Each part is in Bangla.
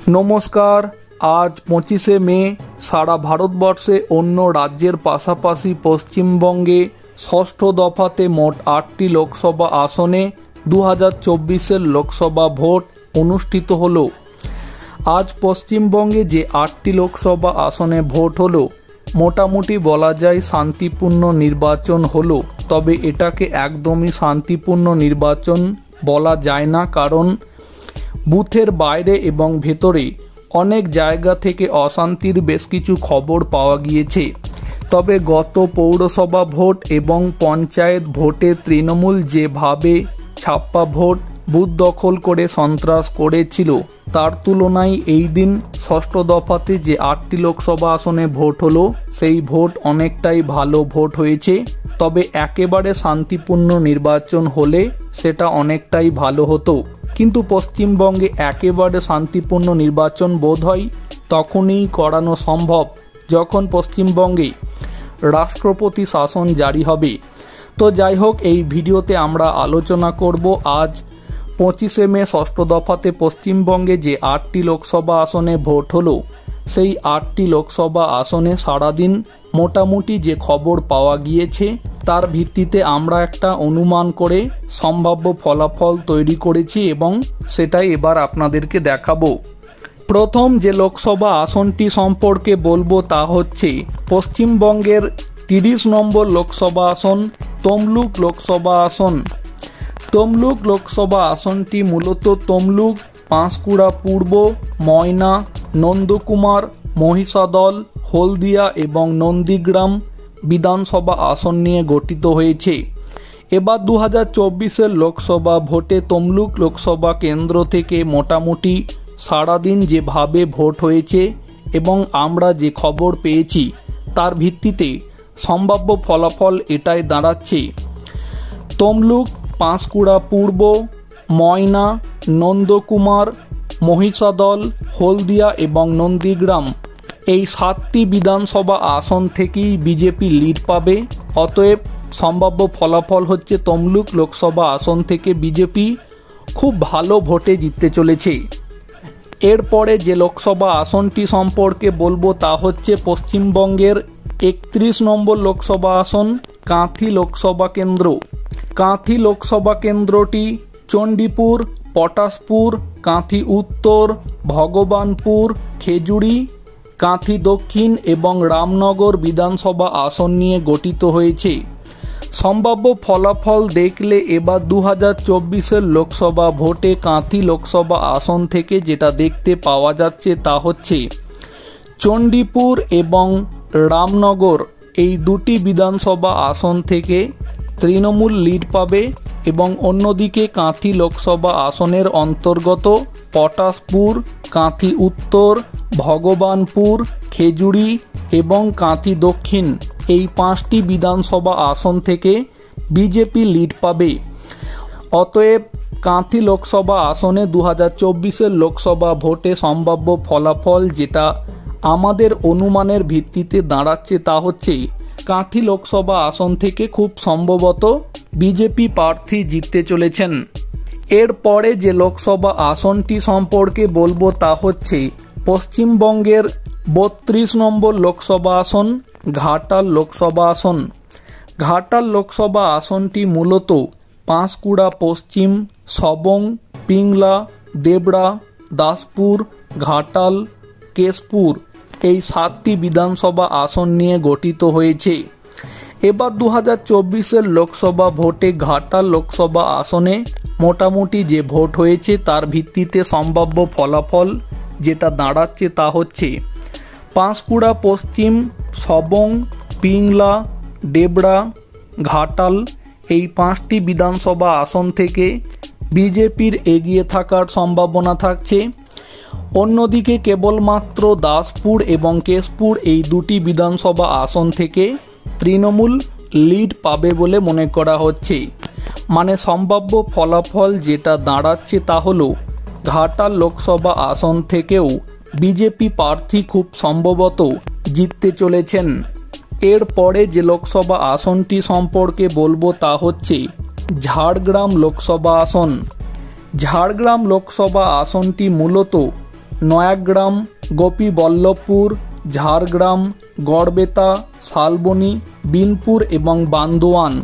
नमस्कार। आज 25 मे सारा भारतवर्षे अन्य राज्येर पाशापाशी पश्चिमबंगे षष्ठ दफाते मोट 8टी लोकसभा आसने 2024 लोकसभा भोट अनुष्ठित हलो। आज पश्चिमबंगे जे 8टी लोकसभा आसने भोट हलो मोटामुटी बला जाय शांतिपूर्ण निर्वाचन हलो, तबे एटाके एकदमई शांतिपूर्ण निर्वाचन बला जाय ना, कारण बुथेर बाइरे एवं भेतरे अनेक जायगा थेके अशांतिर बेश किछु खबर पाওয়া গিয়েছে। तबे गत पौरसभा भोट एवं पंचायत भोटे तृणमूल जेभावे छाप्पा भोट बुथ दखल करे सन्त्रास करेछिलो तार तुलनाय एई दिन षष्ठ दफाते जे 8टी लोकसभा आसने भोट हलो सेई भोट अनेकटाई भालो भोट हयेछे। तबे एकेबारे शांतिपूर्ण निर्वाचन होले सेटा अनेकटाई भालो हतो, किन्तु पश्चिमबंगे एकेबारे शांतिपूर्ण निर्वाचन बोध हय तखनई करानो सम्भव जखन पश्चिमबंगे राष्ट्रपति शासन जारी हबे। तो যাই হোক, এই ভিডিওতে আমরা আলোচনা করব আজ 25 মে ষষ্ঠ দফাতে পশ্চিমবঙ্গে যে 8টি লোকসভা আসনে ভোট হলো সেই 8টি লোকসভা আসনে সারাদিন মোটামুটি যে খবর পাওয়া গিয়েছে তার ভিত্তিতে আমরা একটা অনুমান করে সম্ভাব্য ফলাফল তৈরি করেছি এবং সেটাই এবার আপনাদেরকে দেখাবো। প্রথম যে লোকসভা আসনটি সম্পর্কে বলবো তা হচ্ছে পশ্চিমবঙ্গের 30 নম্বর লোকসভা আসন তমলুক লোকসভা আসন। তমলুক লোকসভা আসনটি মূলত তমলুক, পাঁশকুড়া পূর্ব, ময়না, নন্দকুমার, মহিষাদল, হলদিয়া এবং নন্দীগ্রাম বিধানসভা আসন নিয়ে গঠিত হয়েছে। এবার 2024 লোকসভা ভোটে তমলুক লোকসভা কেন্দ্র থেকে মোটামুটি সারাদিন যেভাবে ভোট হয়েছে এবং আমরা যে খবর পেয়েছি তার ভিত্তিতে সম্ভাব্য ফলাফল এটাই দাঁড়াচ্ছে তমলুক, পাঁশকুড়া পূর্ব, ময়না, নন্দকুমার, মহিষাদল, হলদিয়া এবং নন্দীগ্রাম এই 7টি বিধানসভা আসন থেকেই বিজেপি লিড পাবে। অতএব সম্ভাব্য ফলাফল হচ্ছে তমলুক লোকসভা আসন থেকে বিজেপি খুব ভালো ভোটে জিততে চলেছে। এরপরে যে লোকসভা আসনটি সম্পর্কে বলবো তা হচ্ছে পশ্চিমবঙ্গের 31 নম্বর লোকসভা আসন কাঁথি লোকসভা কেন্দ্র। কাঁথি লোকসভা কেন্দ্রটি চণ্ডীপুর, পটাশপুর, কাঁথি উত্তর, ভগবানপুর, খেজুরি, কাঁথি দক্ষিণ এবং রামনগর বিধানসভা আসন নিয়ে গঠিত হয়েছে। সম্ভাব্য ফলাফল দেখলে এবার 2024 লোকসভা ভোটে কাঁথি লোকসভা আসন থেকে যেটা দেখতে পাওয়া যাচ্ছে তা হচ্ছে চণ্ডীপুর এবং রামনগর এই দুটি বিধানসভা আসন থেকে তৃণমূল লিড পাবে এবং অন্যদিকে কাঁথি লোকসভা আসনের অন্তর্গত পটাশপুর, কাঁথি উত্তর, ভগবানপুর, খেজুরি এবং কাঁথি দক্ষিণ এই 5টি বিধানসভা আসন থেকে বিজেপি লিড পাবে। অতএব কাঁথি লোকসভা আসনে 2024 লোকসভা ভোটে সম্ভাব্য ফলাফল যেটা আমাদের অনুমানের ভিত্তিতে দাঁড়াচ্ছে তা হচ্ছে কাঁথি লোকসভা আসন থেকে খুব সম্ভবত বিজেপি প্রার্থী জিততে চলেছেন। এরপরে যে লোকসভা আসনটি সম্পর্কে বলবো তা হচ্ছে পশ্চিমবঙ্গের 32 নম্বর লোকসভা আসন ঘাটাল লোকসভা আসন। ঘাটাল লোকসভা আসনটি মূলত পাঁশকুড়া পশ্চিম, সবং, পিংলা, দেবড়া, দাসপুর, ঘাটাল, কেশপুর এই 7টি বিধানসভা আসন নিয়ে গঠিত হয়েছে। এবার 2024 লোকসভা ভোটে ঘাটাল লোকসভা আসনে মোটামুটি যে ভোট হয়েছে তার ভিত্তিতে সম্ভাব্য ফলাফল যেটা দাঁড়াচ্ছে তা হচ্ছে পাঁশকুড়া পশ্চিম, সবং, পিংলা, দেবড়া, ঘাটাল এই 5টি বিধানসভা আসন থেকে বিজেপির এগিয়ে থাকার সম্ভাবনা থাকছে। অন্যদিকে কেবলমাত্র দাসপুর এবং কেশপুর এই দুটি বিধানসভা আসন থেকে তৃণমূল লিড পাবে বলে মনে করা হচ্ছে। মানে সম্ভাব্য ফলাফল যেটা দাঁড়াচ্ছে তা হলো ঘাটাল লোকসভা আসন থেকেও বিজেপি প্রার্থী খুব সম্ভবত জিততে চলেছেন। এরপরে যে লোকসভা আসনটি সম্পর্কে বলবো তা হচ্ছে ঝাড়গ্রাম লোকসভা আসন। ঝাড়গ্রাম লোকসভা আসনটি মূলত নয়াগ্রাম, গোপীবল্লভপুর, ঝাড়গ্রাম, গড়বেতা, শালবনী, বিনপুর এবং বান্দোয়ান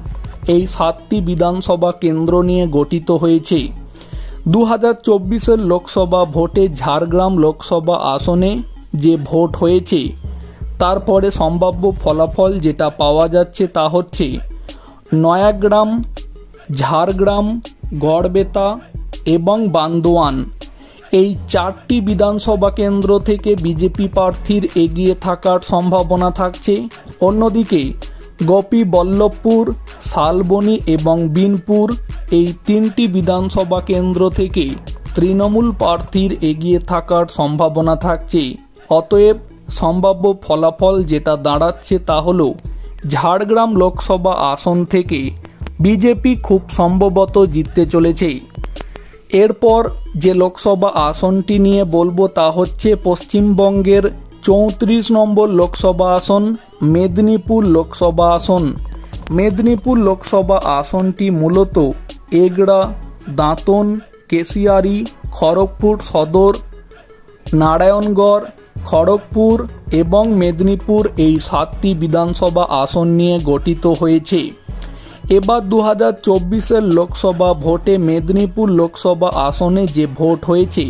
এই 7টি বিধানসভা কেন্দ্র নিয়ে গঠিত হয়েছে। 2024 লোকসভা ভোটে ঝাড়গ্রাম লোকসভা আসনে যে ভোট হয়েছে তারপরে সম্ভাব্য ফলাফল যেটা পাওয়া যাচ্ছে তা হচ্ছে নয়াগ্রাম, ঝাড়গ্রাম, গড়বেতা এবং বান্দোয়ান এই 4টি বিধানসভা কেন্দ্র থেকে বিজেপি প্রার্থীর এগিয়ে থাকার সম্ভাবনা থাকছে। অন্যদিকে গোপীবল্লভপুর, শালবনী এবং বিনপুর এই 3টি বিধানসভা কেন্দ্র থেকে তৃণমূল প্রার্থীর এগিয়ে থাকার সম্ভাবনা থাকছে। অতএব সম্ভাব্য ফলাফল যেটা দাঁড়াচ্ছে তা হল ঝাড়গ্রাম লোকসভা আসন থেকে বিজেপি খুব সম্ভবত জিততে চলেছে। এরপর যে লোকসভা আসনটি নিয়ে বলবো তা হচ্ছে পশ্চিমবঙ্গের 34 নম্বর লোকসভা আসন মেদিনীপুর লোকসভা আসন। মেদিনীপুর লোকসভা আসনটি মূলত এগড়া, দাঁতন, কেশিয়ারি, খড়গপুর সদর, নারায়ণগড়, খড়গপুর এবং মেদিনীপুর এই 7টি বিধানসভা আসন নিয়ে গঠিত হয়েছে। এবার 2024 লোকসভা ভোটে মেদিনীপুর লোকসভা আসনে যে ভোট হয়েছে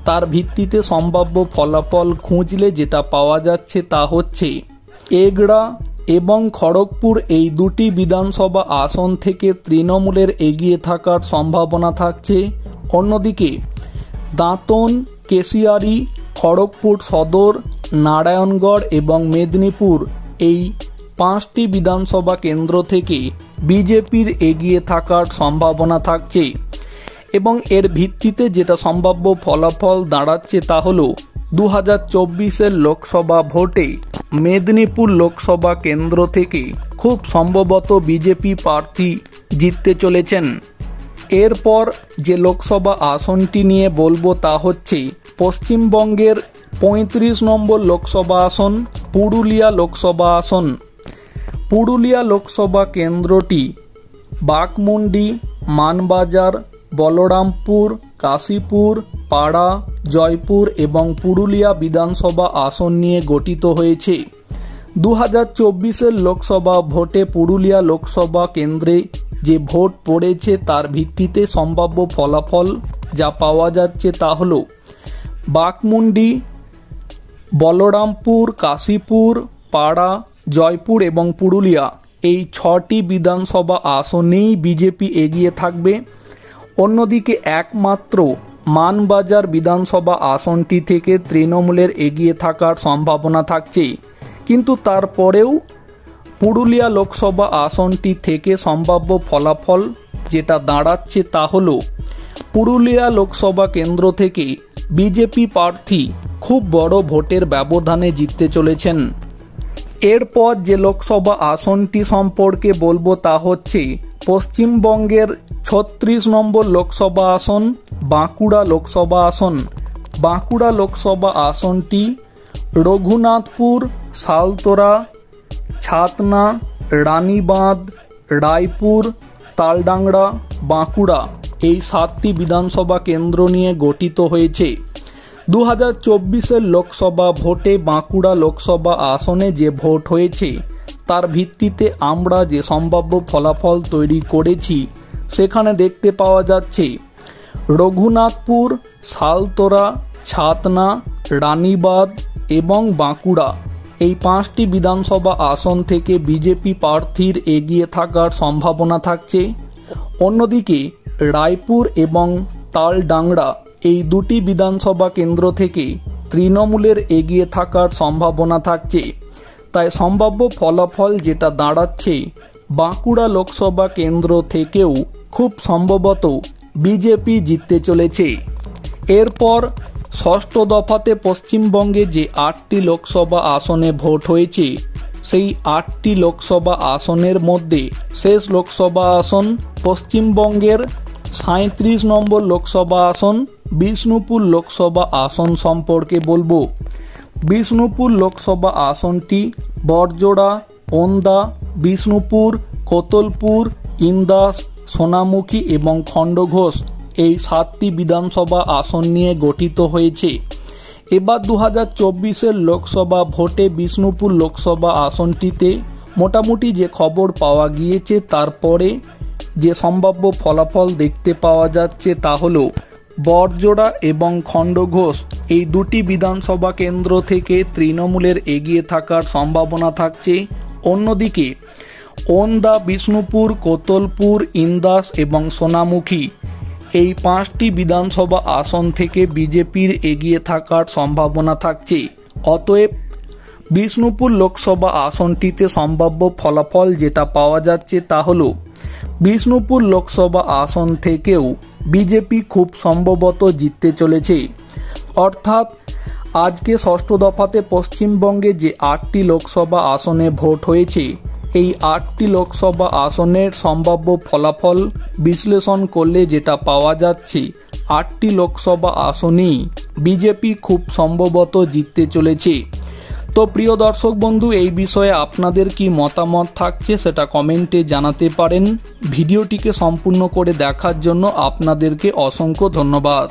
তার ভিত্তিতে সম্ভাব্য ফলাফল খুঁজলে যেটা পাওয়া যাচ্ছে তা হচ্ছে এগড়া এবং খড়গপুর এই 2টি বিধানসভা আসন থেকে তৃণমূলের এগিয়ে থাকার সম্ভাবনা থাকছে। অন্যদিকে দাঁতন, কেশিয়ারি, খড়গপুর সদর, নারায়ণগড় এবং মেদিনীপুর এই 5টি বিধানসভা কেন্দ্র থেকে বিজেপির এগিয়ে থাকার সম্ভাবনা থাকছে এবং এর ভিত্তিতে যেটা সম্ভাব্য ফলাফল দাঁড়াচ্ছে তা হল 2024 লোকসভা ভোটে মেদিনীপুর লোকসভা কেন্দ্র থেকে খুব সম্ভবত বিজেপি প্রার্থী জিততে চলেছেন। এরপর যে লোকসভা আসনটি নিয়ে বলবো তা হচ্ছে পশ্চিমবঙ্গের 35 নম্বর লোকসভা আসন পুরুলিয়া লোকসভা আসন। পুরুলিয়া লোকসভা কেন্দ্রটি বাঘমুন্ডি, মানবাজার, বলরামপুর, কাশীপুর, পাড়া, জয়পুর এবং পুরুলিয়া বিধানসভা আসন নিয়ে গঠিত হয়েছে। 2024 লোকসভা ভোটে পুরুলিয়া লোকসভা কেন্দ্রে যে ভোট পড়েছে তার ভিত্তিতে সম্ভাব্য ফলাফল যা পাওয়া যাচ্ছে তা হল বাঘমুন্ডি, বলরামপুর, কাশীপুর, পাড়া, জয়পুর এবং পুরুলিয়া এই 6টি বিধানসভা আসনেই বিজেপি এগিয়ে থাকবে। অন্যদিকে একমাত্র মানবাজার বিধানসভা আসনটি থেকে তৃণমূলের এগিয়ে থাকার সম্ভাবনা থাকছে, কিন্তু তারপরেও পুরুলিয়া লোকসভা আসনটি থেকে সম্ভাব্য ফলাফল যেটা দাঁড়াচ্ছে তা হল পুরুলিয়া লোকসভা কেন্দ্র থেকে বিজেপি প্রার্থী খুব বড় ভোটের ব্যবধানে জিততে চলেছেন। এরপর যে লোকসভা আসনটি সম্পর্কে বলবো তা হচ্ছে পশ্চিমবঙ্গের 36 নম্বর লোকসভা আসন বাঁকুড়া লোকসভা আসন। বাঁকুড়া লোকসভা আসনটি রঘুনাথপুর, সালতোরা, ছাতনা, রানীবাঁধ, রায়পুর, তালডাংরা, বাঁকুড়া এই 7টি বিধানসভা কেন্দ্র নিয়ে গঠিত হয়েছে। 2024 লোকসভা ভোটে বাঁকুড়া লোকসভা আসনে যে ভোট হয়েছে তার ভিত্তিতে আমরা যে সম্ভাব্য ফলাফল তৈরি করেছি সেখানে দেখতে পাওয়া যাচ্ছে রঘুনাথপুর, সালতোরা, ছাতনা, রানীবাঁধ এবং বাঁকুড়া এই 5টি বিধানসভা আসন থেকে বিজেপি প্রার্থীর এগিয়ে থাকার সম্ভাবনা থাকছে। অন্যদিকে রায়পুর এবং তালডাংরা এই 2টি বিধানসভা কেন্দ্র থেকে তৃণমূলের এগিয়ে থাকার সম্ভাবনা থাকছে। তাই সম্ভাব্য ফলাফল যেটা দাঁড়াচ্ছে বাঁকুড়া লোকসভা কেন্দ্র থেকেও খুব সম্ভবত বিজেপি জিততে চলেছে। এরপর ষষ্ঠ দফাতে পশ্চিমবঙ্গে যে 8টি লোকসভা আসনে ভোট হয়েছে সেই 8টি লোকসভা আসনের মধ্যে শেষ লোকসভা আসন পশ্চিমবঙ্গের 37 নম্বর লোকসভা আসন বিষ্ণুপুর লোকসভা আসন সম্পর্কে বলবো। বিষ্ণুপুর লোকসভা আসনটি বড়জোড়া, ওন্দা, বিষ্ণুপুর, কোতলপুর, ইন্দাস, সোনামুখী এবং খণ্ডঘোষ এই 7টি বিধানসভা আসন নিয়ে গঠিত হয়েছে। এবার 2024-এর লোকসভা ভোটে বিষ্ণুপুর লোকসভা আসনটিতে মোটামুটি যে খবর পাওয়া গিয়েছে তারপরে যে সম্ভাব্য ফলাফল দেখতে পাওয়া যাচ্ছে তা হলো বড়জোড়া এবং খণ্ডঘোষ এই দুটি বিধানসভা কেন্দ্র থেকে তৃণমূলের এগিয়ে থাকার সম্ভাবনা থাকছে। অন্যদিকে ওন্দা, বিষ্ণুপুর, কোতলপুর, ইন্দাস এবং সোনামুখী এই 5টি বিধানসভা আসন থেকে বিজেপির এগিয়ে থাকার সম্ভাবনা থাকছে। অতএব বিষ্ণুপুর লোকসভা আসনটিতে সম্ভাব্য ফলাফল যেটা পাওয়া যাচ্ছে তা হলো বিষ্ণুপুর লোকসভা আসন থেকেও বিজেপি খুব সম্ভবত জিততে চলেছে। অর্থাৎ আজকে ষষ্ঠ দফাতে পশ্চিমবঙ্গে যে 8টি লোকসভা আসনে ভোট হয়েছে এই 8টি লোকসভা আসনের সম্ভাব্য ফলাফল বিশ্লেষণ করলে যেটা পাওয়া যাচ্ছে 8টি লোকসভা আসনই বিজেপি খুব সম্ভবত জিততে চলেছে। তো প্রিয় দর্শক বন্ধু, এই বিষয়ে আপনাদের কি মতামত থাকছে সেটা কমেন্টে জানাতে পারেন। ভিডিওটিকে সম্পূর্ণ করে দেখার জন্য আপনাদেরকে অসংখ্য ধন্যবাদ।